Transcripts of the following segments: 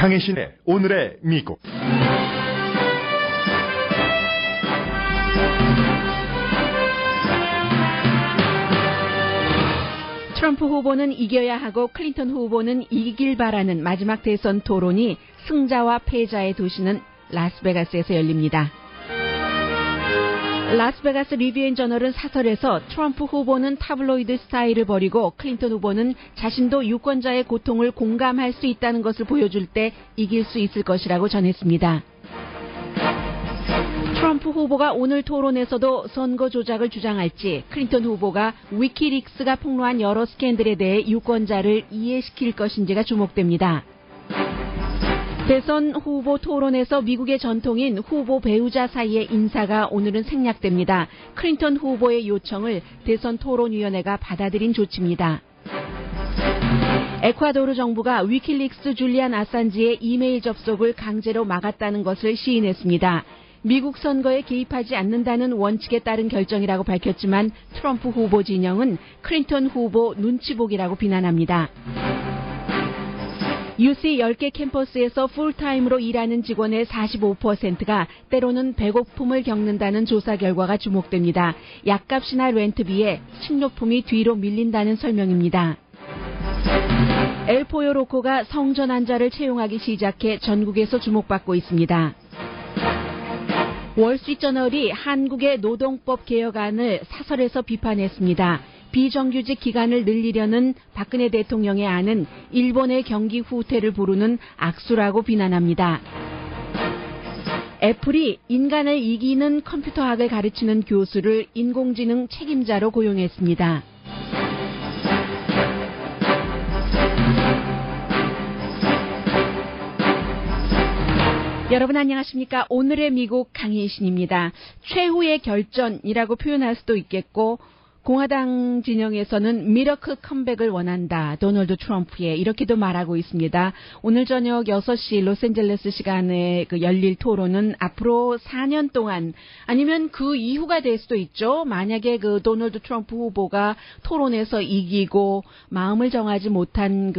강혜신의 오늘의 미국. 트럼프 후보는 이겨야 하고 클린턴 후보는 이기길 바라는 마지막 대선 토론이 승자와 패자의 도시는 라스베가스에서 열립니다. 라스베가스 리뷰앤저널은 사설에서 트럼프 후보는 타블로이드 스타일을 버리고 클린턴 후보는 자신도 유권자의 고통을 공감할 수 있다는 것을 보여줄 때 이길 수 있을 것이라고 전했습니다. 트럼프 후보가 오늘 토론에서도 선거 조작을 주장할지, 클린턴 후보가 위키릭스가 폭로한 여러 스캔들에 대해 유권자를 이해시킬 것인지가 주목됩니다. 대선 후보 토론에서 미국의 전통인 후보 배우자 사이의 인사가 오늘은 생략됩니다. 클린턴 후보의 요청을 대선 토론위원회가 받아들인 조치입니다. 에콰도르 정부가 위키릭스 줄리안 아산지의 이메일 접속을 강제로 막았다는 것을 시인했습니다. 미국 선거에 개입하지 않는다는 원칙에 따른 결정이라고 밝혔지만 트럼프 후보 진영은 클린턴 후보 눈치보기라고 비난합니다. UC 10개 캠퍼스에서 풀타임으로 일하는 직원의 45%가 때로는 배고픔을 겪는다는 조사 결과가 주목됩니다. 약값이나 렌트비에 식료품이 뒤로 밀린다는 설명입니다. 엘포요 로코가 성전환자를 채용하기 시작해 전국에서 주목받고 있습니다. 월스트리트저널이 한국의 노동법 개혁안을 사설에서 비판했습니다. 비정규직 기간을 늘리려는 박근혜 대통령의 안은 일본의 경기 후퇴를 부르는 악수라고 비난합니다. 애플이 인간을 이기는 컴퓨터학을 가르치는 교수를 인공지능 책임자로 고용했습니다. 여러분 안녕하십니까? 오늘의 미국 강혜신입니다. 최후의 결전이라고 표현할 수도 있겠고, 공화당 진영에서는 미러클 컴백을 원한다. 도널드 트럼프에 이렇게도 말하고 있습니다. 오늘 저녁 6시 로스앤젤레스 시간에 열릴 토론은 앞으로 4년 동안 아니면 그 이후가 될 수도 있죠. 만약에 도널드 트럼프 후보가 토론에서 이기고 마음을 정하지 못한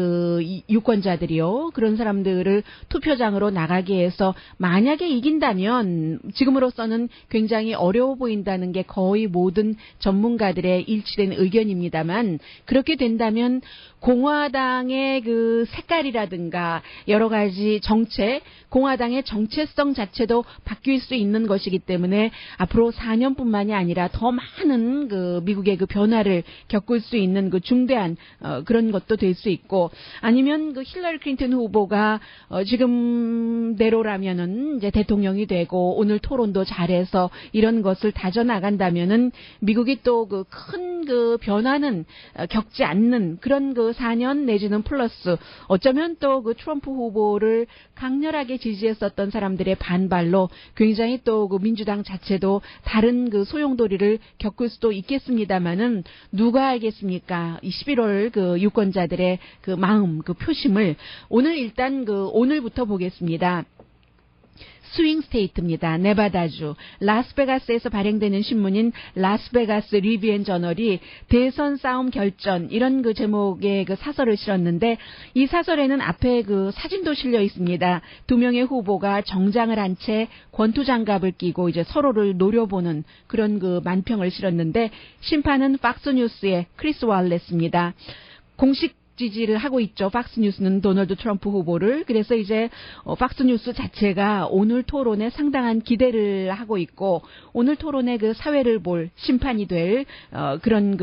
유권자들이요. 그런 사람들을 투표장으로 나가게 해서 만약에 이긴다면 지금으로서는 굉장히 어려워 보인다는 게 거의 모든 전문가들의 일치된 의견입니다만, 그렇게 된다면 공화당의 색깔이라든가 여러 가지 정책, 공화당의 정체성 자체도 바뀔 수 있는 것이기 때문에 앞으로 4년뿐만이 아니라 더 많은 미국의 변화를 겪을 수 있는 중대한 그런 것도 될 수 있고, 아니면 힐러리 클린턴 후보가 지금대로라면은 이제 대통령이 되고 오늘 토론도 잘해서 이런 것을 다져나간다면은 미국이 또 큰 변화는 겪지 않는 그런 4년 내지는 플러스, 어쩌면 또 트럼프 후보를 강렬하게 지지했었던 사람들의 반발로 굉장히 또 민주당 자체도 다른 소용돌이를 겪을 수도 있겠습니다만은 누가 알겠습니까? 이 11월 유권자들의 마음, 표심을 오늘 일단 오늘부터 보겠습니다. 스윙 스테이트입니다. 네바다주 라스베가스에서 발행되는 신문인 라스베가스 리뷰앤저널이 대선 싸움 결전 이런 제목의 사설을 실었는데, 이 사설에는 앞에 사진도 실려 있습니다. 두 명의 후보가 정장을 한 채 권투장갑을 끼고 이제 서로를 노려보는 그런 만평을 실었는데, 심판은 팍스뉴스의 크리스 월레스입니다. 공식 지지를 하고 있죠. 팍스뉴스는 도널드 트럼프 후보를. 그래서 이제 팍스뉴스 자체가 오늘 토론에 상당한 기대를 하고 있고, 오늘 토론의 사회를 볼 심판이 될 그런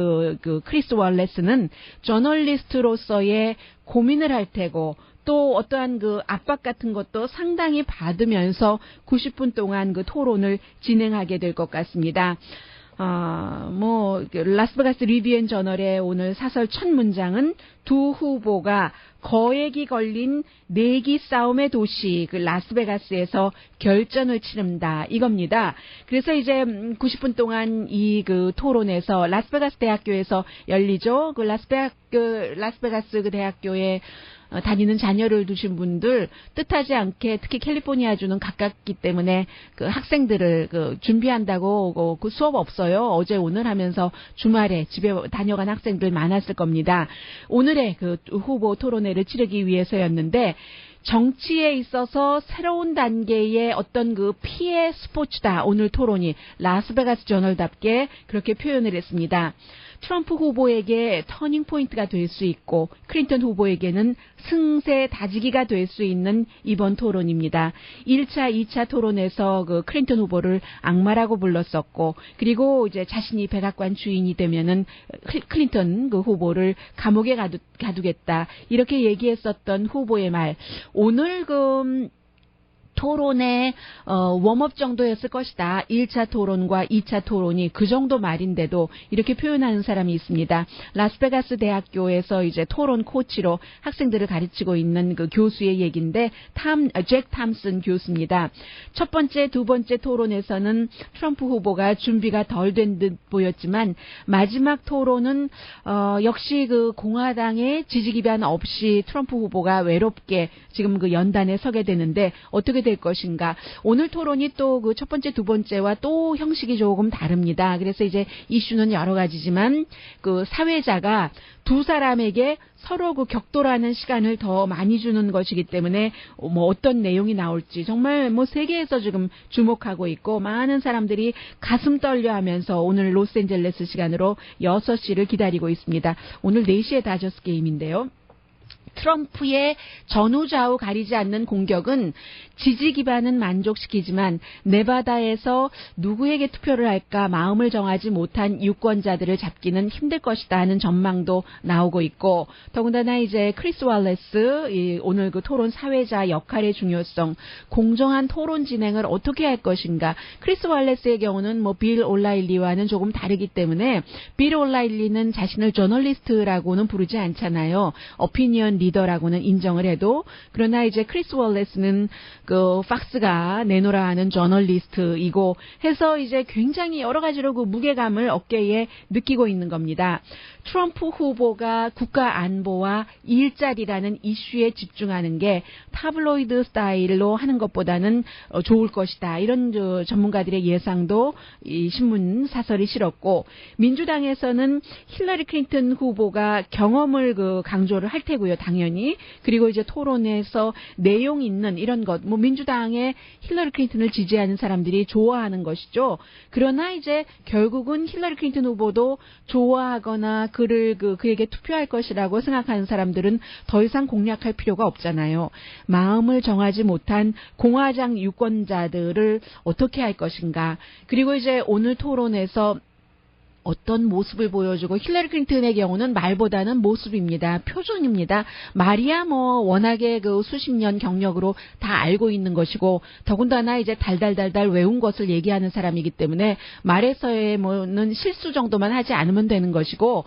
크리스 월레스는 저널리스트로서의 고민을 할 테고, 또 어떠한 압박 같은 것도 상당히 받으면서 90분 동안 토론을 진행하게 될 것 같습니다. 라스베가스 리뷰앤저널의 오늘 사설 첫 문장은 두 후보가 거액이 걸린 내기 싸움의 도시 라스베가스에서 결전을 치른다, 이겁니다. 그래서 이제 90분 동안 이 토론에서 라스베가스 대학교에서 열리죠. 라스베가스 대학교에 다니는 자녀를 두신 분들, 뜻하지 않게 특히 캘리포니아주는 가깝기 때문에 학생들을 준비한다고 수업 없어요. 어제 오늘 하면서 주말에 집에 다녀간 학생들 많았을 겁니다. 오늘의 후보 토론회를 치르기 위해서였는데, 정치에 있어서 새로운 단계의 어떤 그 피해 스포츠다. 오늘 토론이 라스베가스 저널답게 그렇게 표현을 했습니다. 트럼프 후보에게 터닝 포인트가 될 수 있고 클린턴 후보에게는 승세 다지기가 될 수 있는 이번 토론입니다. 1차, 2차 토론에서 그 클린턴 후보를 악마라고 불렀었고 그리고 이제 자신이 백악관 주인이 되면은 클린턴 그 후보를 감옥에 가두겠다. 이렇게 얘기했었던 후보의 말. 오늘 토론의 웜업 정도였을 것이다. 1차 토론과 2차 토론이 그 정도 말인데도 이렇게 표현하는 사람이 있습니다. 라스베가스 대학교에서 이제 토론 코치로 학생들을 가르치고 있는 그 교수의 얘기인데 잭 탐슨 교수입니다. 첫 번째, 두 번째 토론에서는 트럼프 후보가 준비가 덜 된 듯 보였지만 마지막 토론은 역시 그 공화당의 지지 기반 없이 트럼프 후보가 외롭게 지금 그 연단에 서게 되는데 어떻게 될 것인가. 오늘 토론이 또 그 첫 번째, 두 번째와 또 형식이 조금 다릅니다. 그래서 이제 이슈는 여러 가지지만 그 사회자가 두 사람에게 서로 그 격돌하는 시간을 더 많이 주는 것이기 때문에 뭐 어떤 내용이 나올지 정말 뭐 세계에서 지금 주목하고 있고 많은 사람들이 가슴 떨려 하면서 오늘 로스앤젤레스 시간으로 6시를 기다리고 있습니다. 오늘 4시에 다저스 게임인데요. 트럼프의 전후좌우 가리지 않는 공격은 지지 기반은 만족시키지만 네바다에서 누구에게 투표를 할까 마음을 정하지 못한 유권자들을 잡기는 힘들 것이다 하는 전망도 나오고 있고 더군다나 이제 크리스 월레스 오늘 그 토론 사회자 역할의 중요성 공정한 토론 진행을 어떻게 할 것인가 크리스 월레스의 경우는 뭐 빌 올라일리와는 조금 다르기 때문에 빌 올라일리는 자신을 저널리스트라고는 부르지 않잖아요. 오피니언 리더라고는 인정을 해도 그러나 이제 크리스 월레스는 그 팍스가 내놓으라 하는 저널리스트이고 해서 이제 굉장히 여러 가지로 그 무게감을 어깨에 느끼고 있는 겁니다. 트럼프 후보가 국가 안보와 일자리라는 이슈에 집중하는 게 타블로이드 스타일로 하는 것보다는 좋을 것이다. 이런 전문가들의 예상도 이 신문 사설이 실었고 민주당에서는 힐러리 클린턴 후보가 경험을 그 강조를 할 테고요. 당연히. 그리고 이제 토론에서 내용 있는 이런 것, 뭐 민주당의 힐러리 클린턴을 지지하는 사람들이 좋아하는 것이죠. 그러나 이제 결국은 힐러리 클린턴 후보도 좋아하거나 그에게 투표할 것이라고 생각하는 사람들은 더 이상 공략할 필요가 없잖아요. 마음을 정하지 못한 공화당 유권자들을 어떻게 할 것인가. 그리고 이제 오늘 토론에서 어떤 모습을 보여주고 힐러리 클린턴의 경우는 말보다는 모습입니다. 표준입니다. 말이야 뭐 워낙에 그 수십 년 경력으로 다 알고 있는 것이고 더군다나 이제 달달달달 외운 것을 얘기하는 사람이기 때문에 말에서의 뭐는 실수 정도만 하지 않으면 되는 것이고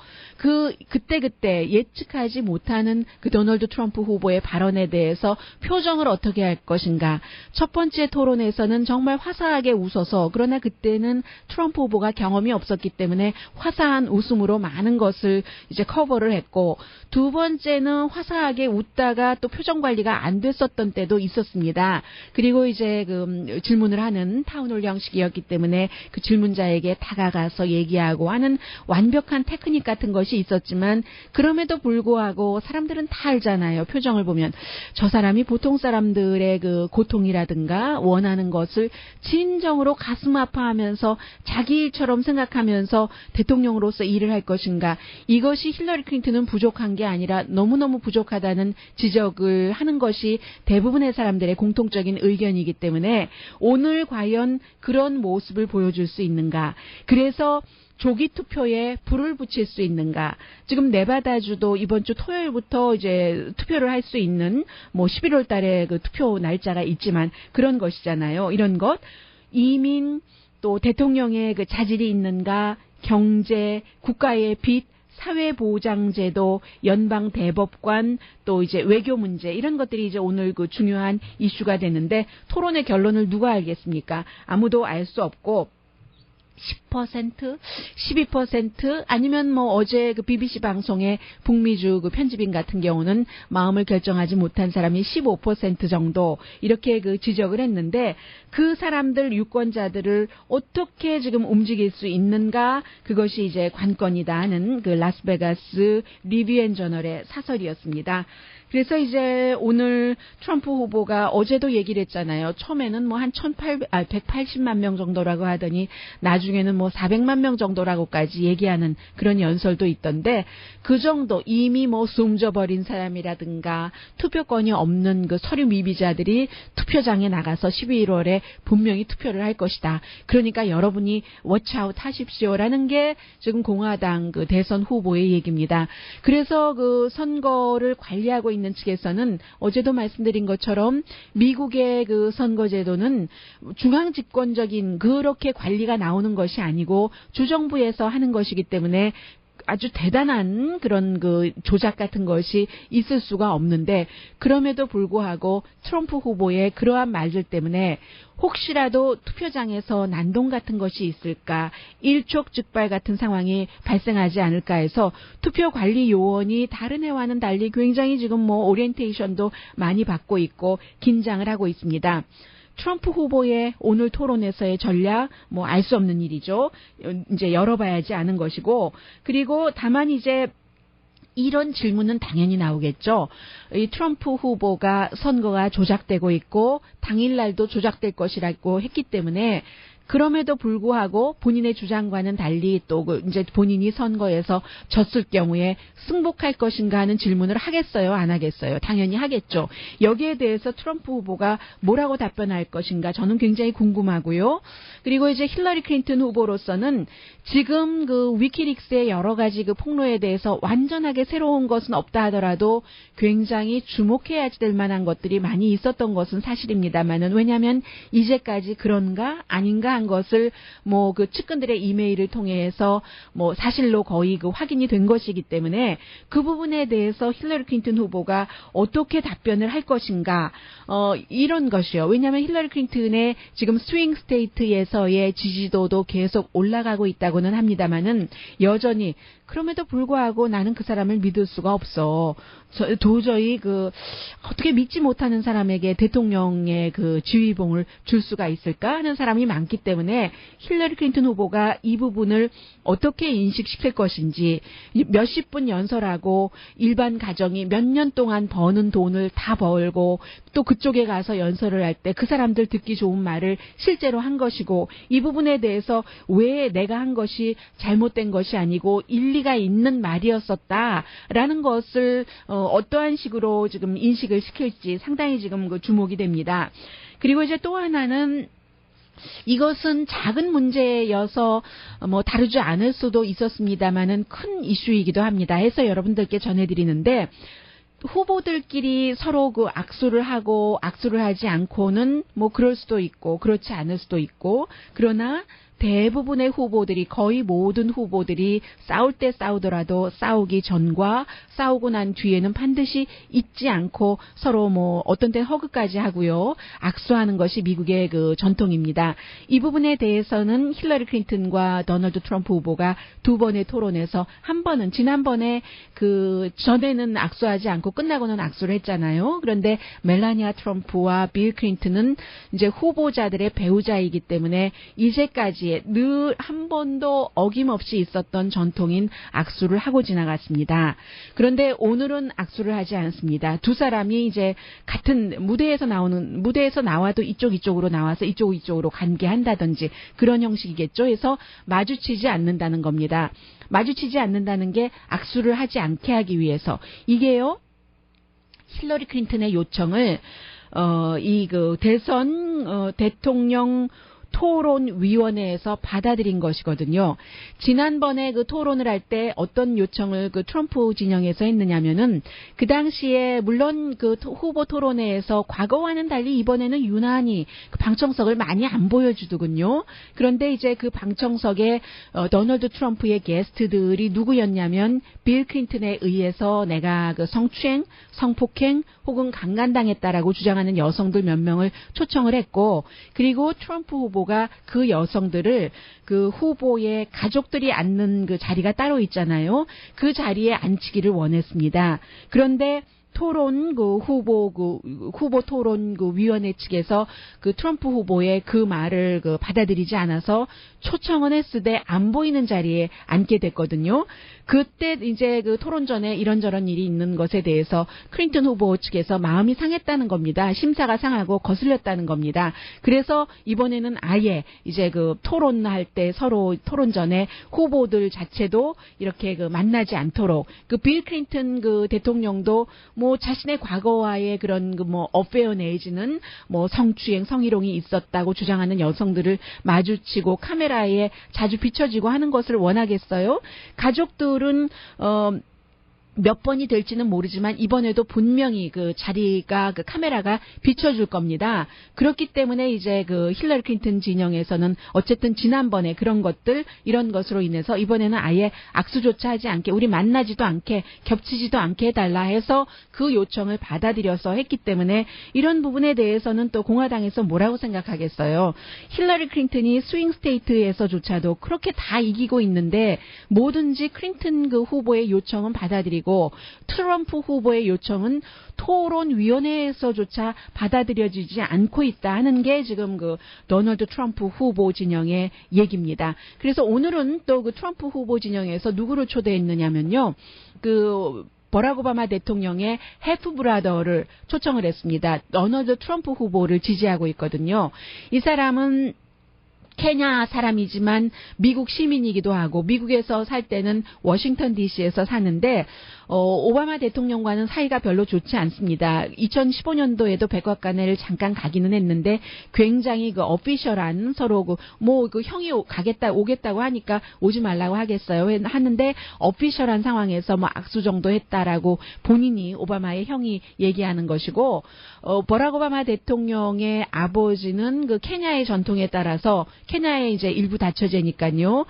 그때 예측하지 못하는 그 도널드 트럼프 후보의 발언에 대해서 표정을 어떻게 할 것인가. 첫 번째 토론에서는 정말 화사하게 웃어서 그러나 그때는 트럼프 후보가 경험이 없었기 때문에 화사한 웃음으로 많은 것을 이제 커버를 했고 두 번째는 화사하게 웃다가 또 표정 관리가 안 됐었던 때도 있었습니다. 그리고 이제 그 질문을 하는 타운홀 형식이었기 때문에 그 질문자에게 다가가서 얘기하고 하는 완벽한 테크닉 같은 것이 있었지만 그럼에도 불구하고 사람들은 다 알잖아요. 표정을 보면 저 사람이 보통 사람들의 그 고통이라든가 원하는 것을 진정으로 가슴 아파하면서 자기 일처럼 생각하면서 대통령으로서 일을 할 것인가. 이것이 힐러리 클린턴은 부족한 게 아니라 너무너무 부족하다는 지적을 하는 것이 대부분의 사람들의 공통적인 의견이기 때문에 오늘 과연 그런 모습을 보여줄 수 있는가. 그래서 조기 투표에 불을 붙일 수 있는가. 지금 네바다주도 이번 주 토요일부터 이제 투표를 할 수 있는 뭐 11월 달에 그 투표 날짜가 있지만 그런 것이잖아요. 이런 것. 이민 또 대통령의 그 자질이 있는가. 경제, 국가의 빚, 사회보장제도, 연방대법관, 또 이제 외교 문제 이런 것들이 이제 오늘 그 중요한 이슈가 되는데 토론의 결론을 누가 알겠습니까? 아무도 알 수 없고 10%, 12% 아니면 뭐 어제 그 BBC 방송의 북미주 그 편집인 같은 경우는 마음을 결정하지 못한 사람이 15% 정도 이렇게 그 지적을 했는데 그 사람들 유권자들을 어떻게 지금 움직일 수 있는가 그것이 이제 관건이다 하는 그 라스베가스 리뷰 앤 저널의 사설이었습니다. 그래서 이제 오늘 트럼프 후보가 어제도 얘기를 했잖아요. 처음에는 뭐 한 180만 명 정도라고 하더니 나중에는 뭐 400만 명 정도라고까지 얘기하는 그런 연설도 있던데 그 정도 이미 뭐 숨져버린 사람이라든가 투표권이 없는 그 서류 미비자들이 투표장에 나가서 12월에 분명히 투표를 할 것이다. 그러니까 여러분이 워치아웃 하십시오라는 게 지금 공화당 그 대선 후보의 얘기입니다. 그래서 그 선거를 관리하고 있는 측에서는 어제도 말씀드린 것처럼 미국의 그 선거제도는 중앙 집권적인 그렇게 관리가 나오는 것이 아니고 주정부에서 하는 것이기 때문에 아주 대단한 그런 그 조작 같은 것이 있을 수가 없는데 그럼에도 불구하고 트럼프 후보의 그러한 말들 때문에 혹시라도 투표장에서 난동 같은 것이 있을까 일촉즉발 같은 상황이 발생하지 않을까 해서 투표관리 요원이 다른 해와는 달리 굉장히 지금 뭐 오리엔테이션도 많이 받고 있고 긴장을 하고 있습니다. 트럼프 후보의 오늘 토론에서의 전략, 뭐 알 수 없는 일이죠. 이제 열어봐야지 아는 것이고, 그리고 다만 이제 이런 질문은 당연히 나오겠죠. 이 트럼프 후보가 선거가 조작되고 있고 당일날도 조작될 것이라고 했기 때문에 그럼에도 불구하고 본인의 주장과는 달리 또 이제 본인이 선거에서 졌을 경우에 승복할 것인가 하는 질문을 하겠어요, 안 하겠어요? 당연히 하겠죠. 여기에 대해서 트럼프 후보가 뭐라고 답변할 것인가 저는 굉장히 궁금하고요. 그리고 이제 힐러리 클린턴 후보로서는 지금 그 위키릭스의 여러 가지 그 폭로에 대해서 완전하게 새로운 것은 없다 하더라도 굉장히 주목해야 될 만한 것들이 많이 있었던 것은 사실입니다만은 왜냐하면 이제까지 그런가 아닌가 한 것을 뭐 그 측근들의 이메일을 통해서 뭐 사실로 거의 그 확인이 된 것이기 때문에 그 부분에 대해서 힐러리 클린턴 후보가 어떻게 답변을 할 것인가 이런 것이요. 왜냐하면 힐러리 클린턴의 지금 스윙 스테이트에서의 지지도도 계속 올라가고 있다고는 합니다만은 여전히 그럼에도 불구하고 나는 그 사람을 믿을 수가 없어. 도저히 그 어떻게 믿지 못하는 사람에게 대통령의 그 지휘봉을 줄 수가 있을까 하는 사람이 많기 때문에 힐러리 클린턴 후보가 이 부분을 어떻게 인식시킬 것인지 몇십 분 연설하고 일반 가정이 몇 년 동안 버는 돈을 다 벌고 또 그쪽에 가서 연설을 할 때 그 사람들 듣기 좋은 말을 실제로 한 것이고 이 부분에 대해서 왜 내가 한 것이 잘못된 것이 아니고 일리가 있는 말이었었다라는 것을 어떠한 식으로 지금 인식을 시킬지 상당히 지금 그 주목이 됩니다. 그리고 이제 또 하나는 이것은 작은 문제여서 뭐 다루지 않을 수도 있었습니다만은 큰 이슈이기도 합니다. 해서 여러분들께 전해드리는데 후보들끼리 서로 그 악수를 하고 악수를 하지 않고는 뭐 그럴 수도 있고 그렇지 않을 수도 있고 그러나 대부분의 후보들이 거의 모든 후보들이 싸울 때 싸우더라도 싸우기 전과 싸우고 난 뒤에는 반드시 잊지 않고 서로 뭐 어떤 때 허그까지 하고요. 악수하는 것이 미국의 그 전통입니다. 이 부분에 대해서는 힐러리 클린턴과 도널드 트럼프 후보가 두 번의 토론에서 한 번은 지난번에 그 전에는 악수하지 않고 끝나고는 악수를 했잖아요. 그런데 멜라니아 트럼프와 빌 클린턴은 이제 후보자들의 배우자이기 때문에 이제까지 늘 한 번도 어김없이 있었던 전통인 악수를 하고 지나갔습니다. 그런데 오늘은 악수를 하지 않습니다. 두 사람이 이제 같은 무대에서 나와도 이쪽으로 나와서 이쪽으로 관계한다든지 그런 형식이겠죠. 해서 마주치지 않는다는 겁니다. 마주치지 않는다는 게 악수를 하지 않게 하기 위해서 이게요. 힐러리 클린턴의 요청을 이 그 대선 대통령 토론위원회에서 받아들인 것이거든요. 지난번에 그 토론을 할 때 어떤 요청을 그 트럼프 진영에서 했느냐면은 그 당시에 물론 그 후보 토론회에서 과거와는 달리 이번에는 유난히 그 방청석을 많이 안 보여주더군요. 그런데 이제 그 방청석에 도널드 트럼프의 게스트들이 누구였냐면 빌 클린턴에 의해서 내가 그 성추행, 성폭행 혹은 강간당했다라고 주장하는 여성들 몇 명을 초청을 했고 그리고 트럼프 후보가 그 여성들을 그 후보의 가족들이 앉는 그 자리가 따로 있잖아요. 그 자리에 앉히기를 원했습니다. 그런데 토론 후보 토론 위원회 측에서 트럼프 후보의 그 말을 받아들이지 않아서 초청은 했으되 안 보이는 자리에 앉게 됐거든요. 그때 이제 토론 전에 이런저런 일이 있는 것에 대해서 클린턴 후보 측에서 마음이 상했다는 겁니다. 심사가 상하고 거슬렸다는 겁니다. 그래서 이번에는 아예 이제 토론할 때 서로 토론 전에 후보들 자체도 이렇게 만나지 않도록 빌 클린턴 대통령도 뭐 자신의 과거와의 그런 어페어 내지는 성추행, 성희롱이 있었다고 주장하는 여성들을 마주치고 카메라에 자주 비춰지고 하는 것을 원하겠어요? 가족들은 몇 번이 될지는 모르지만 이번에도 분명히 자리가 카메라가 비춰줄 겁니다. 그렇기 때문에 이제 힐러리 클린턴 진영에서는 어쨌든 지난번에 그런 것들 이런 것으로 인해서 이번에는 아예 악수조차 하지 않게 우리 만나지도 않게 겹치지도 않게 해달라 해서 그 요청을 받아들여서 했기 때문에 이런 부분에 대해서는 또 공화당에서 뭐라고 생각하겠어요. 힐러리 클린턴이 스윙 스테이트에서조차도 그렇게 다 이기고 있는데 뭐든지 클린턴 후보의 요청은 받아들이고 트럼프 후보의 요청은 토론위원회에서조차 받아들여지지 않고 있다 하는 게 지금 도널드 트럼프 후보 진영의 얘기입니다. 그래서 오늘은 또 트럼프 후보 진영에서 누구를 초대했느냐면요. 버락 오바마 대통령의 해프 브라더를 초청을 했습니다. 도널드 트럼프 후보를 지지하고 있거든요. 이 사람은 케냐 사람이지만 미국 시민이기도 하고 미국에서 살 때는 워싱턴 DC에서 사는데 오바마 대통령과는 사이가 별로 좋지 않습니다. 2015년도에도 백악관을 잠깐 가기는 했는데 굉장히 어피셜한 서로 형이 오겠다고 하니까 오지 말라고 하겠어요 하는데 어피셜한 상황에서 악수 정도 했다라고 본인이 오바마의 형이 얘기하는 것이고 버락 오바마 대통령의 아버지는 케냐의 전통에 따라서 케냐에 이제 일부 다처제니까요.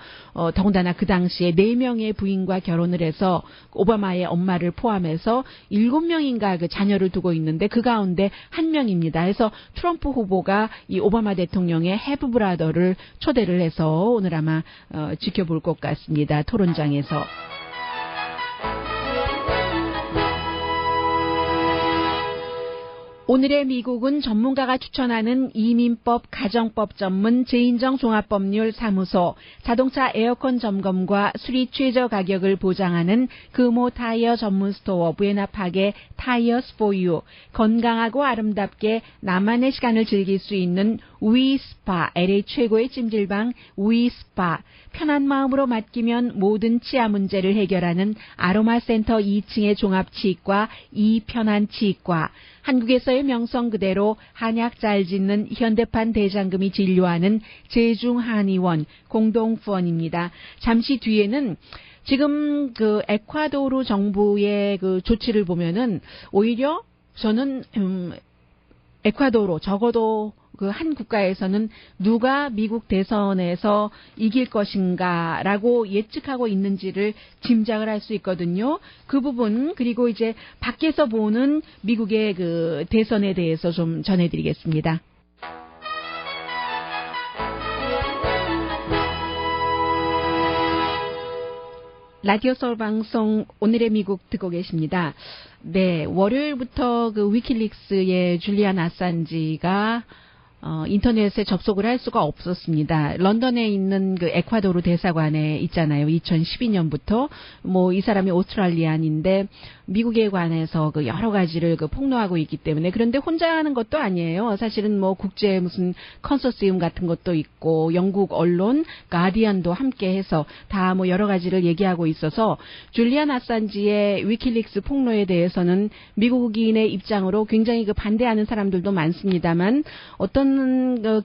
더군다나 그 당시에 4명의 부인과 결혼을 해서 오바마의 엄마를 포함해서 7명인가 자녀를 두고 있는데 그 가운데 1명입니다. 해서 트럼프 후보가 이 오바마 대통령의 해프 브라더를 초대를 해서 오늘 아마 지켜볼 것 같습니다. 토론장에서. 오늘의 미국은 전문가가 추천하는 이민법, 가정법 전문 제인정 종합법률 사무소, 자동차 에어컨 점검과 수리 최저 가격을 보장하는 금호 타이어 전문 스토어 부에나팍의 타이어스 포 유, 건강하고 아름답게 나만의 시간을 즐길 수 있는 위스파, LA 최고의 찜질방 위스파, 편한 마음으로 맡기면 모든 치아 문제를 해결하는 아로마 센터 2층의 종합치과 이편한 치과, 한국에서의 명성 그대로 한약 잘 짓는 현대판 대장금이 진료하는 제중한의원 공동후원입니다. 잠시 뒤에는 지금 에콰도르 정부의 조치를 보면은 오히려 저는 에콰도르 적어도 한 국가에서는 누가 미국 대선에서 이길 것인가라고 예측하고 있는지를 짐작을 할 수 있거든요. 그 부분 그리고 이제 밖에서 보는 미국의 대선에 대해서 좀 전해드리겠습니다. 라디오 서울 방송 오늘의 미국 듣고 계십니다. 네, 월요일부터 위키릭스의 줄리안 아산지가 인터넷에 접속을 할 수가 없었습니다. 런던에 있는 에콰도르 대사관에 있잖아요. 2012년부터 이 사람이 오스트랄리안인데 미국에 관해서 여러 가지를 폭로하고 있기 때문에 그런데 혼자 하는 것도 아니에요. 사실은 국제 무슨 컨소시엄 같은 것도 있고 영국 언론 가디언도 함께해서 다 여러 가지를 얘기하고 있어서 줄리안 아산지의 위키릭스 폭로에 대해서는 미국인의 입장으로 굉장히 반대하는 사람들도 많습니다만 어떤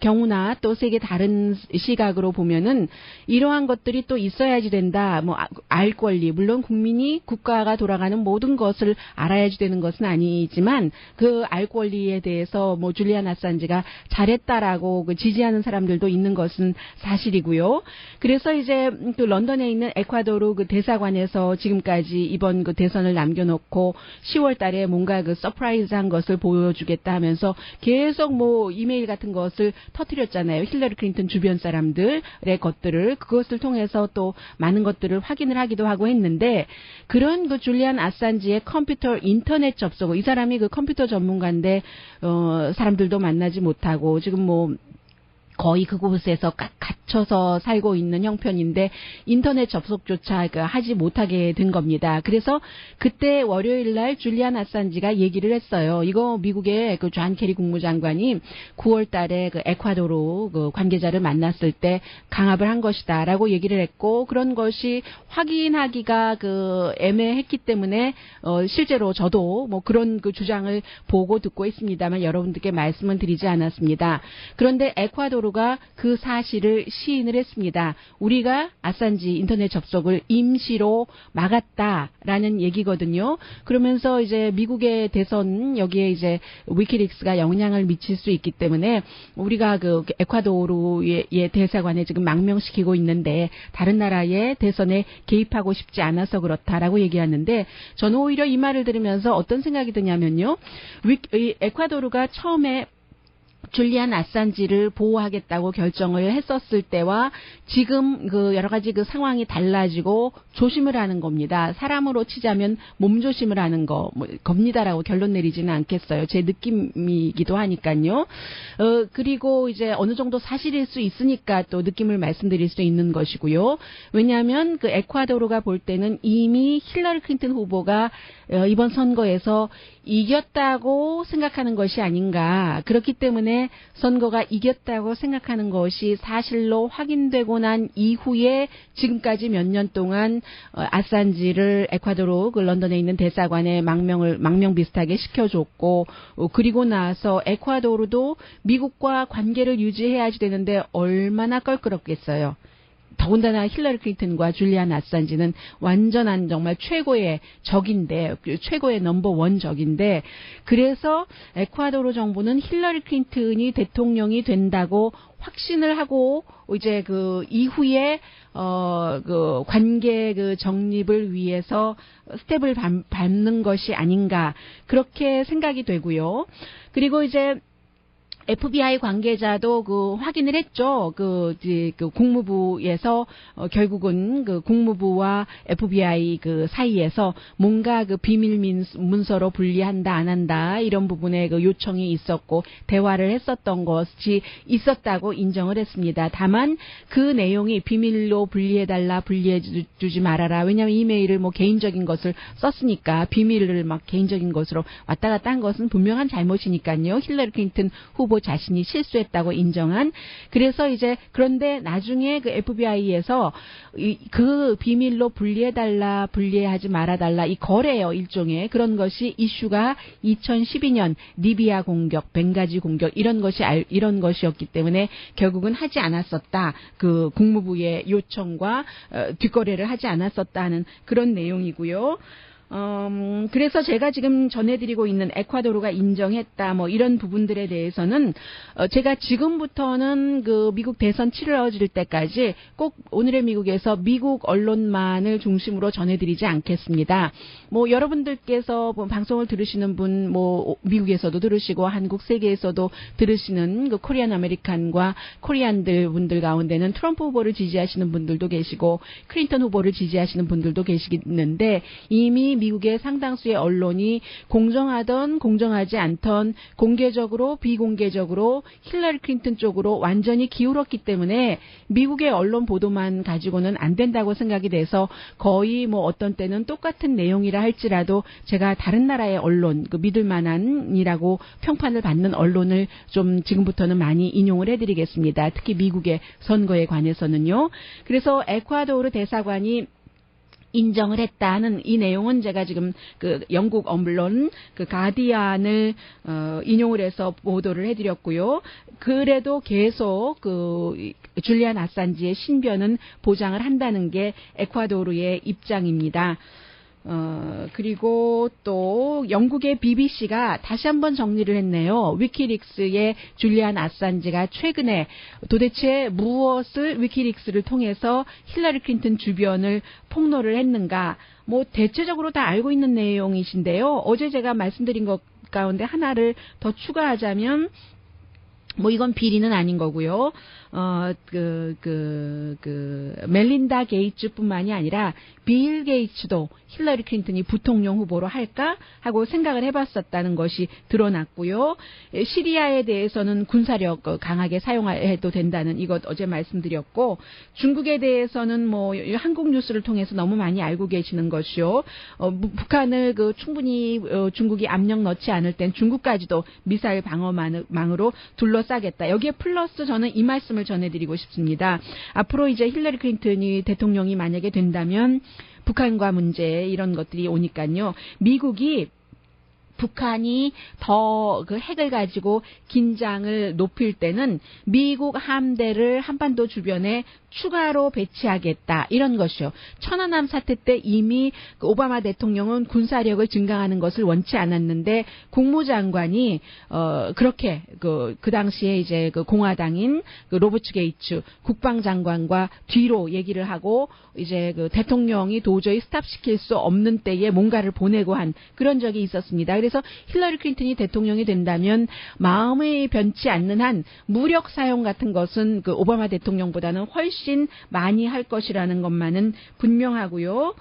경우나 또 세계 다른 시각으로 보면은 이러한 것들이 또 있어야지 된다. 알 권리 물론 국민이 국가가 돌아가는 모든 것을 알아야지 되는 것은 아니지만 그 알 권리에 대해서 줄리안 아산지가 잘했다라고 지지하는 사람들도 있는 것은 사실이고요. 그래서 이제 런던에 있는 에콰도르 대사관에서 지금까지 이번 대선을 남겨놓고 10월 달에 뭔가 서프라이즈한 것을 보여주겠다 하면서 계속 이메일 같은 같은 것을 터뜨렸잖아요. 힐러리 클린턴 주변 사람들의 것들을 그것을 통해서 또 많은 것들을 확인을 하기도 하고 했는데 그런 그 줄리안 아산지의 컴퓨터 인터넷 접속 이 사람이 그 컴퓨터 전문가인데 사람들도 만나지 못하고 지금 뭐 거의 그곳에서 갇혀서 살고 있는 형편인데 인터넷 접속조차 하지 못하게 된 겁니다. 그래서 그때 월요일 날 줄리안 아산지가 얘기를 했어요. 이거 미국의 그 존 케리 국무장관이 9월 달에 그 에콰도르 그 관계자를 만났을 때 강압을 한 것이다라고 얘기를 했고 그런 것이 확인하기가 그 애매했기 때문에 실제로 저도 뭐 그런 그 주장을 보고 듣고 있습니다만 여러분들께 말씀은 드리지 않았습니다. 그런데 에콰도르 가 그 사실을 시인을 했습니다. 우리가 아산지 인터넷 접속을 임시로 막았다라는 얘기거든요. 그러면서 이제 미국의 대선 여기에 이제 위키릭스가 영향을 미칠 수 있기 때문에 우리가 그 에콰도르의 대사관에 지금 망명시키고 있는데 다른 나라의 대선에 개입하고 싶지 않아서 그렇다라고 얘기하는데 저는 오히려 이 말을 들으면서 어떤 생각이 드냐면요. 에콰도르가 처음에 줄리안 아산지를 보호하겠다고 결정을 했었을 때와 지금 그 여러 가지 그 상황이 달라지고 조심을 하는 겁니다. 사람으로 치자면 몸조심을 하는 겁니다라고 결론 내리지는 않겠어요. 제 느낌이기도 하니까요. 그리고 이제 어느 정도 사실일 수 있으니까 또 느낌을 말씀드릴 수 있는 것이고요. 왜냐하면 그 에콰도르가 볼 때는 이미 힐러리 클린턴 후보가 이번 선거에서 이겼다고 생각하는 것이 아닌가. 그렇기 때문에 선거가 이겼다고 생각하는 것이 사실로 확인되고 난 이후에 지금까지 몇 년 동안 아산지를 에콰도르 그 런던에 있는 대사관에 망명 비슷하게 시켜줬고 그리고 나서 에콰도르도 미국과 관계를 유지해야지 되는데 얼마나 껄끄럽겠어요. 더군다나 힐러리 클린턴과 줄리안 아산지는 완전한 정말 최고의 적인데 최고의 넘버원 적인데 그래서 에콰도르 정부는 힐러리 클린턴이 대통령이 된다고 확신을 하고 이제 그 이후에 그 관계 그 정립을 위해서 스텝을 밟는 것이 아닌가 그렇게 생각이 되고요. 그리고 이제 FBI 관계자도 그 확인을 했죠. 그 국무부에서 결국은 그 국무부와 FBI 그 사이에서 뭔가 그 비밀 문서로 분리한다 안 한다 이런 부분에 그 요청이 있었고 대화를 했었던 것이 있었다고 인정을 했습니다. 다만 그 내용이 비밀로 분리해달라 분리해주지 말아라. 왜냐하면 이메일을 뭐 개인적인 것을 썼으니까 비밀을 막 개인적인 것으로 왔다 갔다 한 것은 분명한 잘못이니까요. 힐러리 클린턴 후보 자신이 실수했다고 인정한. 그래서 이제 그런데 나중에 그 FBI에서 그 비밀로 분리해달라, 분리하지 말아달라 이 거래요 일종의 그런 것이 이슈가 2012년 리비아 공격, 벵가지 공격 이런 것이었기 때문에 결국은 하지 않았었다. 그 국무부의 요청과 뒷거래를 하지 않았었다 하는 그런 내용이고요. 그래서 제가 지금 전해드리고 있는 에콰도르가 인정했다, 뭐 이런 부분들에 대해서는, 제가 지금부터는 그 미국 대선 치러질 때까지 꼭 오늘의 미국에서 미국 언론만을 중심으로 전해드리지 않겠습니다. 뭐 여러분들께서 뭐 방송을 들으시는 분, 뭐 미국에서도 들으시고 한국 세계에서도 들으시는 그 코리안 아메리칸과 코리안들 분들 가운데는 트럼프 후보를 지지하시는 분들도 계시고 클린턴 후보를 지지하시는 분들도 계시는데 이미 미국의 상당수의 언론이 공정하던 공정하지 않던 공개적으로 비공개적으로 힐러리 클린턴 쪽으로 완전히 기울었기 때문에 미국의 언론 보도만 가지고는 안 된다고 생각이 돼서 거의 뭐 어떤 때는 똑같은 내용이라 할지라도 제가 다른 나라의 언론, 그 믿을 만한이라고 평판을 받는 언론을 좀 지금부터는 많이 인용을 해드리겠습니다. 특히 미국의 선거에 관해서는요. 그래서 에콰도르 대사관이 인정을 했다는 이 내용은 제가 지금 그 영국 언론 그 가디언을 인용을 해서 보도를 해드렸고요. 그래도 계속 그 줄리안 아산지의 신변은 보장을 한다는 게 에콰도르의 입장입니다. 그리고 또 영국의 BBC가 다시 한번 정리를 했네요. 위키릭스의 줄리안 아산지가 최근에 도대체 무엇을 위키릭스를 통해서 힐러리 클린턴 주변을 폭로를 했는가. 뭐 대체적으로 다 알고 있는 내용이신데요. 어제 제가 말씀드린 것 가운데 하나를 더 추가하자면 뭐 이건 비리는 아닌 거고요. 멜린다 게이츠뿐만이 아니라 빌 게이츠도 힐러리 클린턴이 부통령 후보로 할까 하고 생각을 해봤었다는 것이 드러났고요. 시리아에 대해서는 군사력 강하게 사용해도 된다는 이것 어제 말씀드렸고, 중국에 대해서는 뭐 한국 뉴스를 통해서 너무 많이 알고 계시는 것이요. 북한을 충분히 중국이 압력 넣지 않을 땐 중국까지도 미사일 방어망으로 둘러싸겠다. 여기에 플러스 저는 이 말씀을 전해드리고 싶습니다. 앞으로 이제 힐러리 클린턴이 대통령이 만약에 된다면 북한과 문제 이런 것들이 오니까요. 미국이 북한이 더 그 핵을 가지고 긴장을 높일 때는 미국 함대를 한반도 주변에 추가로 배치하겠다 이런 것이요. 천안함 사태 때 이미 오바마 대통령은 군사력을 증강하는 것을 원치 않았는데 국무장관이 그렇게 그 당시에 이제 공화당인 로버트 게이츠 국방장관과 뒤로 얘기를 하고 이제 대통령이 도저히 스탑시킬 수 없는 때에 뭔가를 보내고 한 그런 적이 있었습니다. 그래서 힐러리 클린턴이 대통령이 된다면 마음이 변치 않는 한 무력 사용 같은 것은 오바마 대통령보다는 훨씬 많이 할 것이라는 것만은 분명하고요.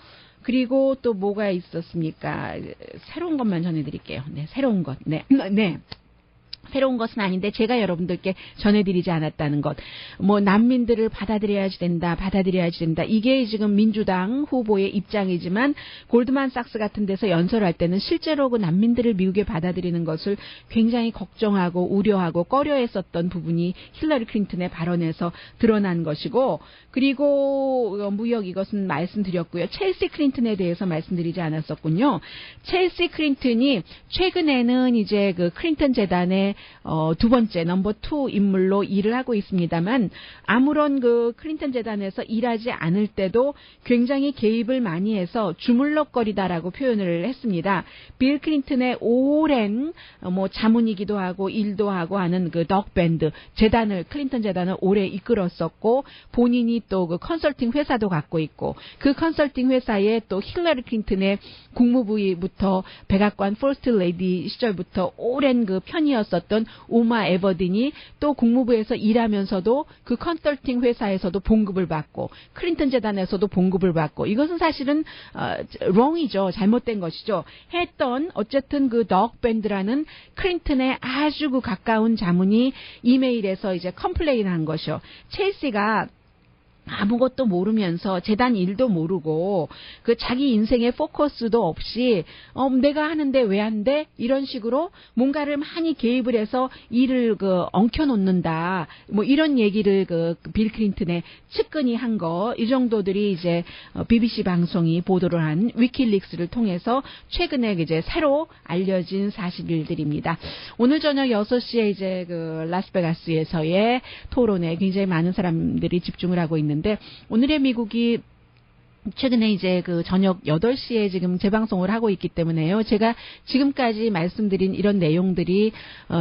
그리고 또 뭐가 있었습니까? 새로운 것만 전해드릴게요. 네, 새로운 것. 네. 새로운 것은 아닌데 제가 여러분들께 전해드리지 않았다는 것. 뭐 난민들을 받아들여야지 된다. 이게 지금 민주당 후보의 입장이지만 골드만삭스 같은 데서 연설할 때는 실제로 그 난민들을 미국에 받아들이는 것을 굉장히 걱정하고 우려하고 꺼려했었던 부분이 힐러리 클린턴의 발언에서 드러난 것이고, 그리고 무역 이것은 말씀드렸고요. 첼시 클린턴에 대해서 말씀드리지 않았었군요. 첼시 클린턴이 최근에는 이제 클린턴 재단의 두 번째 넘버 2 인물로 일을 하고 있습니다만, 아무런 클린턴 재단에서 일하지 않을 때도 굉장히 개입을 많이 해서 주물럭거리다라고 표현을 했습니다. 빌 클린턴의 오랜 자문이기도 하고 일도 하고 하는 덕 밴드 재단을, 클린턴 재단을 오래 이끌었었고, 본인이 또 컨설팅 회사도 갖고 있고, 그 컨설팅 회사에 또 힐러리 클린턴의 국무부부터 백악관 퍼스트 레이디 시절부터 오랜 편이었었던 우마 에버딘이 또 국무부에서 일하면서도 그 컨설팅 회사에서도 봉급을 받고 클린턴 재단에서도 봉급을 받고, 이것은 사실은 wrong이죠. 잘못된 것이죠. 했던 어쨌든 덕 밴드라는 클린턴의 아주 가까운 자문이 이메일에서 이제 컴플레인한 것이요. 첼시가 아무것도 모르면서 재단 일도 모르고 자기 인생의 포커스도 없이 내가 하는데 왜 안 돼? 이런 식으로 뭔가를 많이 개입을 해서 일을 엉켜놓는다. 뭐 이런 얘기를 빌 클린턴의 측근이 한 거, 이 정도들이 이제 BBC 방송이 보도를 한 위키릭스를 통해서 최근에 이제 새로 알려진 사실들입니다. 오늘 저녁 6시에 이제 라스베가스에서의 토론에 굉장히 많은 사람들이 집중을 하고 있는. 오늘의 미국이 최근에 이제 저녁 8시에 지금 재방송을 하고 있기 때문에요. 제가 지금까지 말씀드린 이런 내용들이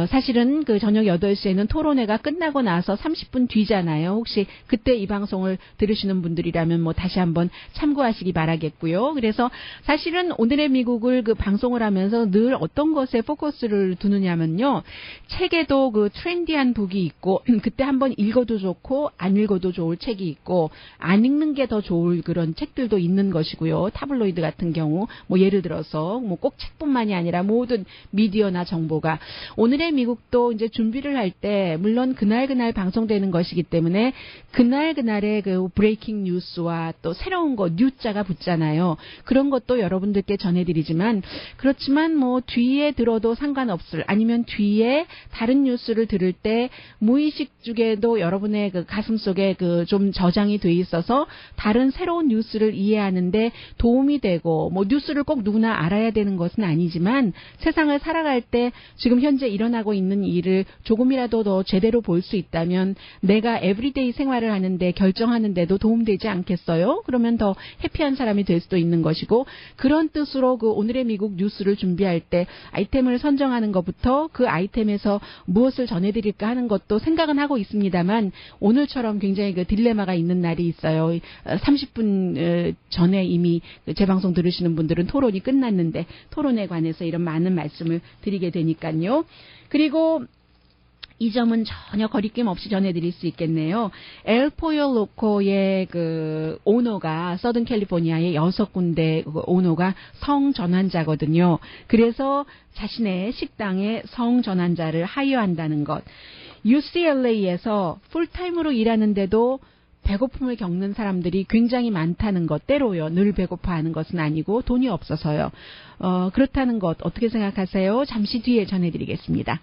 사실은 저녁 8시에는 토론회가 끝나고 나서 30분 뒤잖아요. 혹시 그때 이 방송을 들으시는 분들이라면 다시 한번 참고하시기 바라겠고요. 그래서 사실은 오늘의 미국을 방송을 하면서 늘 어떤 것에 포커스를 두느냐면요. 책에도 트렌디한 북이 있고 그때 한번 읽어도 좋고 안 읽어도 좋을 책이 있고, 안 읽는 게 더 좋을 그런 책 들도 있는 것이고요. 타블로이드 같은 경우 예를 들어서 꼭 책뿐만이 아니라 모든 미디어나 정보가, 오늘의 미국도 이제 준비를 할 때 물론 그날 방송되는 것이기 때문에 그날의 브레이킹 뉴스와 또 새로운 거 뉴자가 붙잖아요. 그런 것도 여러분들께 전해드리지만, 그렇지만 뒤에 들어도 상관없을, 아니면 뒤에 다른 뉴스를 들을 때 무의식 중에도 여러분의 가슴 속에 좀 저장이 돼 있어서 다른 새로운 뉴스를 이해하는데 도움이 되고, 뉴스를 꼭 누구나 알아야 되는 것은 아니지만 세상을 살아갈 때 지금 현재 일어나고 있는 일을 조금이라도 더 제대로 볼 수 있다면 내가 에브리데이 생활을 하는데 결정하는데도 도움되지 않겠어요? 그러면 더 해피한 사람이 될 수도 있는 것이고, 그런 뜻으로 오늘의 미국 뉴스를 준비할 때 아이템을 선정하는 것부터 그 아이템에서 무엇을 전해드릴까 하는 것도 생각은 하고 있습니다만, 오늘처럼 굉장히 딜레마가 있는 날이 있어요. 30분 전에 이미 재방송 들으시는 분들은 토론이 끝났는데 토론에 관해서 이런 많은 말씀을 드리게 되니까요. 그리고 이 점은 전혀 거리낌 없이 전해드릴 수 있겠네요. 엘 포요 로코의 그 오너가 서든 캘리포니아의 6군데 오너가 성전환자거든요. 그래서 자신의 식당에 성전환자를 하이어한다는 것. UCLA에서 풀타임으로 일하는데도 배고픔을 겪는 사람들이 굉장히 많다는 것, 때로요. 늘 배고파하는 것은 아니고 돈이 없어서요. 그렇다는 것 어떻게 생각하세요? 잠시 뒤에 전해드리겠습니다.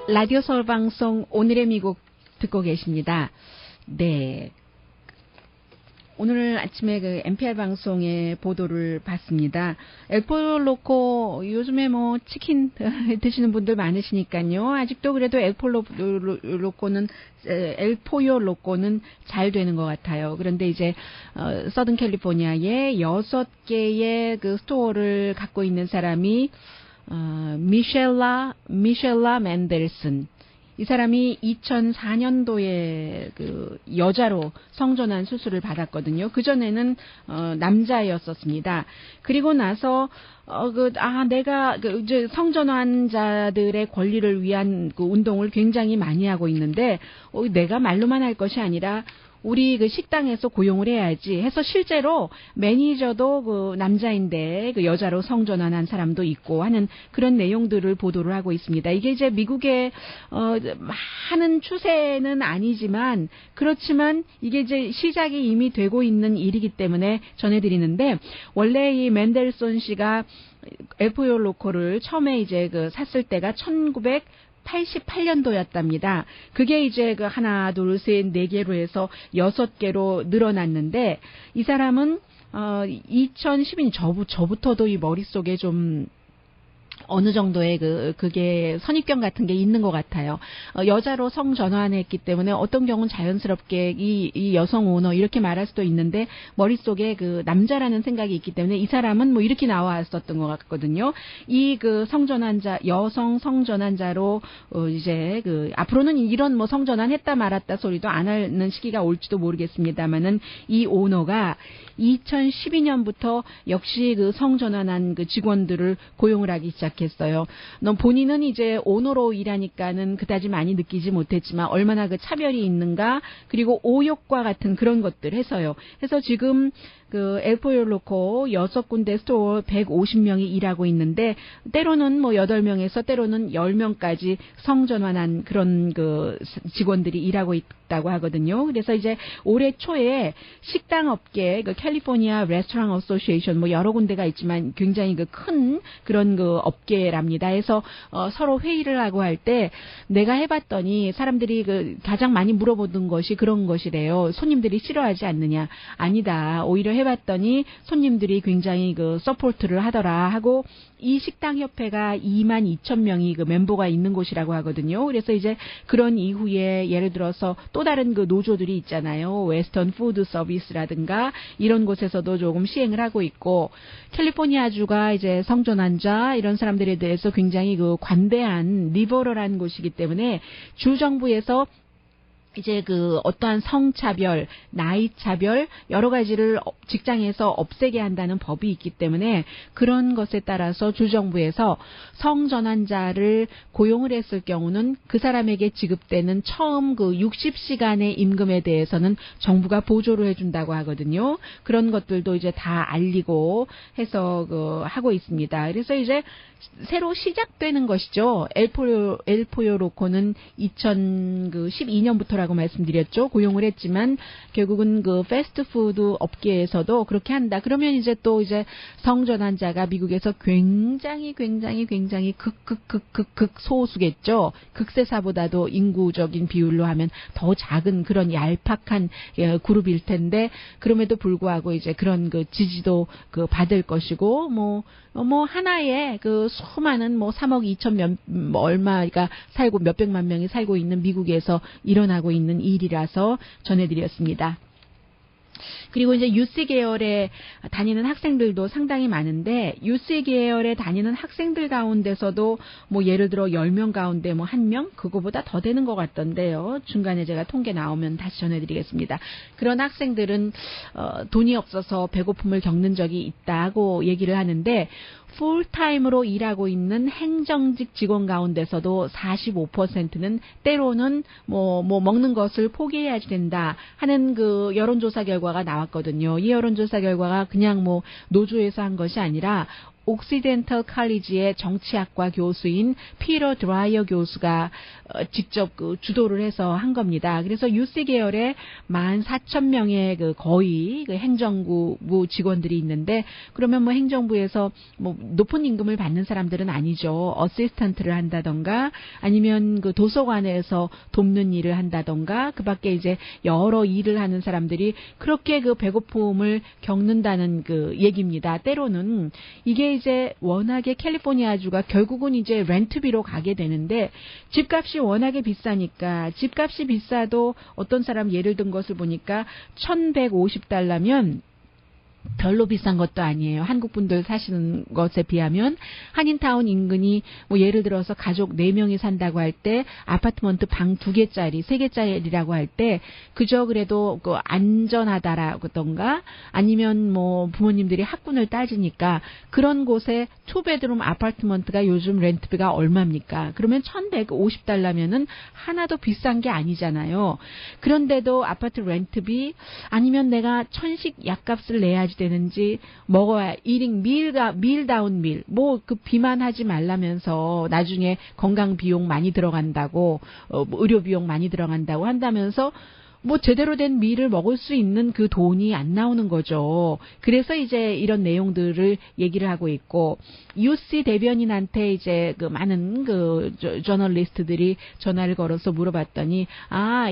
라디오 서울 방송 오늘의 미국 듣고 계십니다. 네. 오늘 아침에 그 NPR 방송의 보도를 봤습니다. 엘포요 로코 요즘에 뭐 치킨 드시는 분들 많으시니까요. 아직도 그래도 엘포요 로코는 잘 되는 것 같아요. 그런데 이제 서든 캘리포니아에 6개의 그 스토어를 갖고 있는 사람이 미셸라 맨델슨. 이 사람이 2004년도에 그 여자로 성전환 수술을 받았거든요. 그전에는 남자였었습니다. 그리고 나서 내가 이제 성전환자들의 권리를 위한 그 운동을 굉장히 많이 하고 있는데 내가 말로만 할 것이 아니라 우리 그 식당에서 고용을 해야지 해서 실제로 매니저도 그 남자인데 그 여자로 성전환한 사람도 있고 하는 그런 내용들을 보도를 하고 있습니다. 이게 이제 미국의 많은 추세는 아니지만 그렇지만 이게 이제 시작이 이미 되고 있는 일이기 때문에 전해드리는데 원래 이 맨델슨 씨가 엘포요 로코를 처음에 이제 그 샀을 때가 1988년도였답니다. 그게 이제 그 하나, 둘, 셋, 네 개로 해서 6개로 늘어났는데 이 사람은 2012년 저부터도 이 머릿속에 좀 어느 정도의 그게 선입견 같은 게 있는 것 같아요. 여자로 성전환했기 때문에 어떤 경우는 자연스럽게 이 여성 오너 이렇게 말할 수도 있는데 머릿속에 그 남자라는 생각이 있기 때문에 이 사람은 뭐 이렇게 나왔었던 것 같거든요. 이 그 성전환자, 여성 성전환자로 이제 그 앞으로는 이런 뭐 성전환 했다 말았다 소리도 안 하는 시기가 올지도 모르겠습니다만은 이 오너가 2012년부터 역시 그 성전환한 그 직원들을 고용을 하기 시작했어요. 본인은 이제 오너로 일하니까는 그다지 많이 느끼지 못했지만 얼마나 그 차별이 있는가 그리고 오욕과 같은 그런 것들 해서요. 해서 지금 그 엘포요 로코 6군데 스토어 150명이 일하고 있는데 때로는 뭐 8명에서 때로는 10명까지 성전환한 그런 그 직원들이 일하고 있다고 하거든요. 그래서 이제 올해 초에 식당 업계 그 캘리포니아 레스토랑 어소시에이션 뭐 여러 군데가 있지만 굉장히 그 큰 그런 그 업계랍니다. 해서 서로 회의를 하고 할 때 내가 해봤더니 사람들이 그 가장 많이 물어보던 것이 그런 것이래요. 손님들이 싫어하지 않느냐? 아니다. 오히려 해봤더니 손님들이 굉장히 그 서포트를 하더라 하고 이 식당 협회가 22,000명이 그 멤버가 있는 곳이라고 하거든요. 그래서 이제 그런 이후에 예를 들어서 또 다른 그 노조들이 있잖아요. 웨스턴 푸드 서비스라든가 이런 곳에서도 조금 시행을 하고 있고 캘리포니아주가 이제 성전환자 이런 사람들에 대해서 굉장히 그 관대한 리버럴한 곳이기 때문에 주 정부에서 이제 그 어떠한 성차별, 나이차별 여러 가지를 직장에서 없애게 한다는 법이 있기 때문에 그런 것에 따라서 주정부에서 성전환자를 고용을 했을 경우는 그 사람에게 지급되는 처음 그 60시간의 임금에 대해서는 정부가 보조를 해준다고 하거든요. 그런 것들도 이제 다 알리고 해서 그 하고 있습니다. 그래서 이제 새로 시작되는 것이죠. 엘포요 로코는 2012년부터라고 말씀드렸죠. 고용을 했지만 결국은 그 패스트푸드 업계에서도 그렇게 한다. 그러면 이제 또 이제 성전환자가 미국에서 굉장히 극 소수겠죠. 극세사보다도 인구적인 비율로 하면 더 작은 그런 얄팍한 그룹일 텐데 그럼에도 불구하고 이제 그런 그 지지도 그 받을 것이고 뭐 하나의 그 수많은 뭐 3억 2천 얼마가 살고 몇백만 명이 살고 있는 미국에서 일어나고 있는 일이라서 전해드렸습니다. 그리고 이제 UC 계열에 다니는 학생들도 상당히 많은데 UC 계열에 다니는 학생들 가운데서도 뭐 예를 들어 10명 가운데 뭐 1명 그거보다 더 되는 것 같던데요. 중간에 제가 통계 나오면 다시 전해드리겠습니다. 그런 학생들은 돈이 없어서 배고픔을 겪는 적이 있다고 얘기를 하는데 풀타임으로 일하고 있는 행정직 직원 가운데서도 45%는 때로는 뭐 먹는 것을 포기해야 된다 하는 그 여론조사 결과가 나왔거든요. 이 여론조사 결과가 그냥 뭐 노조에서 한 것이 아니라 옥시덴털 칼리지의 정치학과 교수인 피터 드라이어 교수가 직접 그 주도를 해서 한 겁니다. 그래서 UC 계열에 14,000명의 그 거의 그 행정부 직원들이 있는데 그러면 뭐 행정부에서 뭐 높은 임금을 받는 사람들은 아니죠. 어시스턴트를 한다던가 아니면 그 도서관에서 돕는 일을 한다던가 그밖에 이제 여러 일을 하는 사람들이 그렇게 그 배고픔을 겪는다는 그 얘기입니다. 때로는 이게 이제 워낙에 캘리포니아주가 결국은 이제 렌트비로 가게 되는데 집값이 워낙에 비싸니까 집값이 비싸도 어떤 사람 예를 든 것을 보니까 $1,150면 별로 비싼 것도 아니에요. 한국 분들 사시는 것에 비하면 한인타운 인근이 뭐 예를 들어서 가족 4명이 산다고 할 때 아파트먼트 방 2개짜리, 3개짜리라고 할 때 그저 그래도 그 안전하다라던가 아니면 뭐 부모님들이 학군을 따지니까 그런 곳에 투베드룸 아파트먼트가 요즘 렌트비가 얼마입니까? 그러면 $1,150면은 하나도 비싼 게 아니잖아요. 그런데도 아파트 렌트비 아니면 내가 천식 약값을 내야지 되는지 먹어야 eating meal다운 meal 뭐 그 비만하지 말라면서 나중에 건강 비용 많이 들어간다고 뭐 의료 비용 많이 들어간다고 한다면서 뭐 제대로 된 밀을 먹을 수 있는 그 돈이 안 나오는 거죠. 그래서 이제 이런 내용들을 얘기를 하고 있고 UC 대변인한테 이제 그 많은 그 저널리스트들이 전화를 걸어서 물어봤더니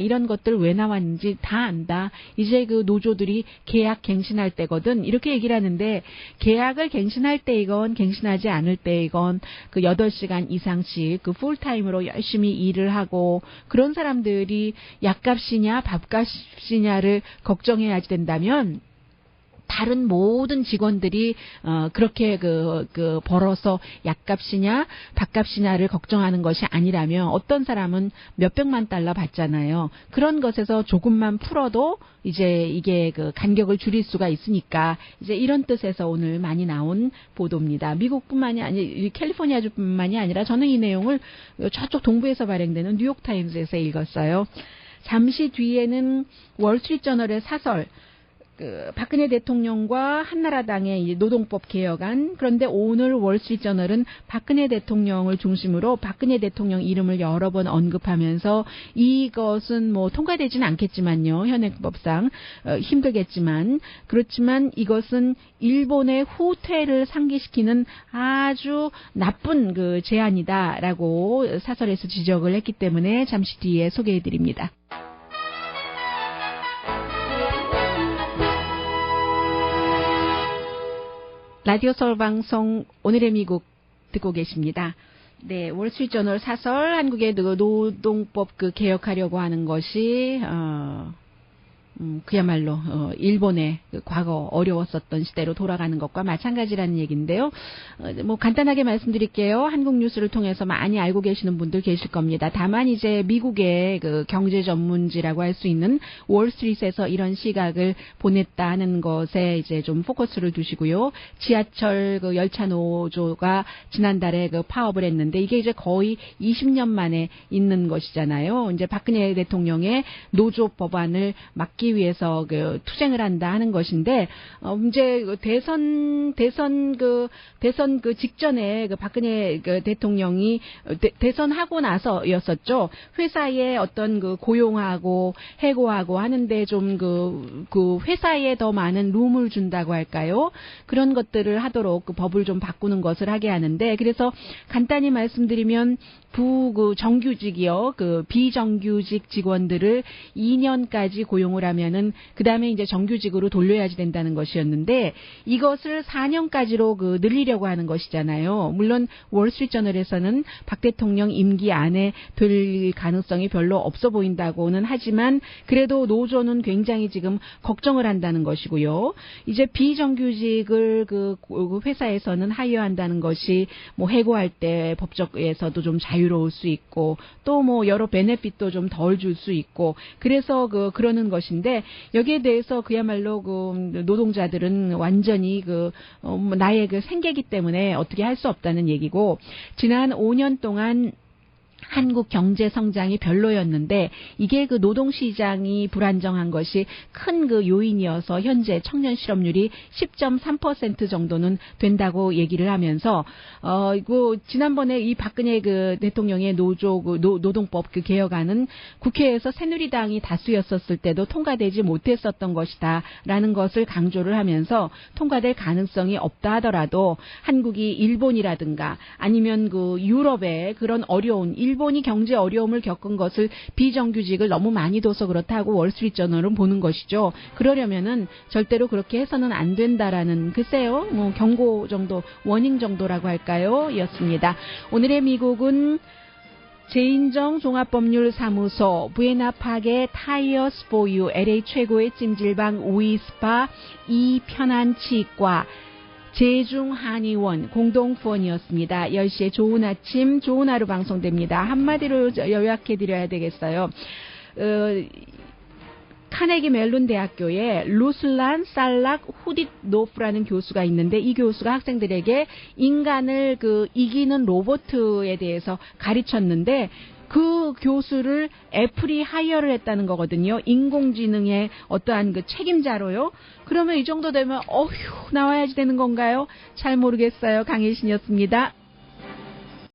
이런 것들 왜 나왔는지 다 안다. 이제 그 노조들이 계약 갱신할 때거든. 이렇게 얘기를 하는데 계약을 갱신할 때이건 갱신하지 않을 때이건 그 8시간 이상씩 그 풀타임으로 열심히 일을 하고 그런 사람들이 약값이냐 밥값이냐를 걱정해야 된다면 다른 모든 직원들이 그렇게 벌어서 약값이냐 밥값이냐를 걱정하는 것이 아니라면 어떤 사람은 몇백만 달러 받잖아요. 그런 것에서 조금만 풀어도 이제 이게 그 간격을 줄일 수가 있으니까 이제 이런 뜻에서 오늘 많이 나온 보도입니다. 미국뿐만이 아니 캘리포니아주뿐만이 아니라 저는 이 내용을 저쪽 동부에서 발행되는 뉴욕타임즈에서 읽었어요. 잠시 뒤에는 월스트리트저널의 사설 박근혜 대통령과 한나라당의 노동법 개혁안 그런데 오늘 월스트리트저널은 박근혜 대통령을 중심으로 박근혜 대통령 이름을 여러 번 언급하면서 이것은 뭐 통과되지는 않겠지만요. 현행법상 힘들겠지만 그렇지만 이것은 일본의 후퇴를 상기시키는 아주 나쁜 그 제안이다라고 사설에서 지적을 했기 때문에 잠시 뒤에 소개해드립니다. 라디오 서울 방송 오늘의 미국 듣고 계십니다. 네, 월스트리트저널 사설 한국의 노동법 개혁하려고 하는 것이 그야말로 일본의 과거 어려웠었던 시대로 돌아가는 것과 마찬가지라는 얘기인데요. 뭐 간단하게 말씀드릴게요. 한국 뉴스를 통해서 많이 알고 계시는 분들 계실 겁니다. 다만 이제 미국의 그 경제 전문지라고 할 수 있는 월스트리트에서 이런 시각을 보냈다는 것에 이제 좀 포커스를 두시고요. 지하철 그 열차 노조가 지난달에 그 파업을 했는데 이게 이제 거의 20년 만에 있는 것이잖아요. 이제 박근혜 대통령의 노조 법안을 막기 위해서 그 투쟁을 한다 하는 것인데 이제 대선 직전에 그 박근혜 그 대통령이 대선하고 나서였었죠. 회사에 어떤 그 고용하고 해고하고 하는데 좀 그 회사에 더 많은 룸을 준다고 할까요? 그런 것들을 하도록 그 법을 좀 바꾸는 것을 하게 하는데 그래서 간단히 말씀드리면 정규직이요. 그 비정규직 직원들을 2년까지 고용을 하면 나면은 그 다음에 이제 정규직으로 돌려야지 된다는 것이었는데 이것을 4년까지로 늘리려고 하는 것이잖아요. 물론 월스트리트저널에서는 박 대통령 임기 안에 될 가능성이 별로 없어 보인다고는 하지만 그래도 노조는 굉장히 지금 걱정을 한다는 것이고요. 이제 비정규직을 그 회사에서는 하이어한다는 것이 뭐 해고할 때 법적에서도 좀 자유로울 수 있고 또 뭐 여러 베네핏도 좀 덜 줄 수 있고 그래서 그러는 것인데 여기에 대해서 그야말로 노동자들은 완전히 나의 생계이기 때문에 어떻게 할 수 없다는 얘기고 지난 5년 동안 한국 경제 성장이 별로였는데 이게 노동시장이 불안정한 것이 큰 요인이어서 현재 청년 실업률이 10.3% 정도는 된다고 얘기를 하면서 지난번에 이 박근혜 대통령의 노동법 개혁안은 국회에서 새누리당이 다수였었을 때도 통과되지 못했었던 것이다라는 것을 강조를 하면서 통과될 가능성이 없다 하더라도 한국이 일본이라든가 아니면 유럽의 그런 어려운 일본이 경제 어려움을 겪은 것을 비정규직을 너무 많이 둬서 그렇다고 월스트리트저널은 보는 것이죠. 그러려면은 절대로 그렇게 해서는 안 된다라는 글쎄요. 뭐 경고 정도, 워닝 정도라고 할까요? 였습니다. 오늘의 미국은 제인정 종합법률사무소, 부에나파게 타이어스 포유, LA 최고의 찜질방 우이스파, 이편안치과, 제중한의원 공동후원이었습니다. 10시에 좋은 아침, 좋은 하루 방송됩니다. 한마디로 요약해드려야 되겠어요. 카네기 멜론 대학교에 루슬란 살락 후디노프라는 교수가 있는데 이 교수가 학생들에게 인간을 이기는 로봇에 대해서 가르쳤는데 그 교수를 애플이 하이어를 했다는 거거든요. 인공지능의 어떠한 책임자로요. 그러면 이 정도 되면 나와야지 되는 건가요? 잘 모르겠어요. 강혜신이었습니다.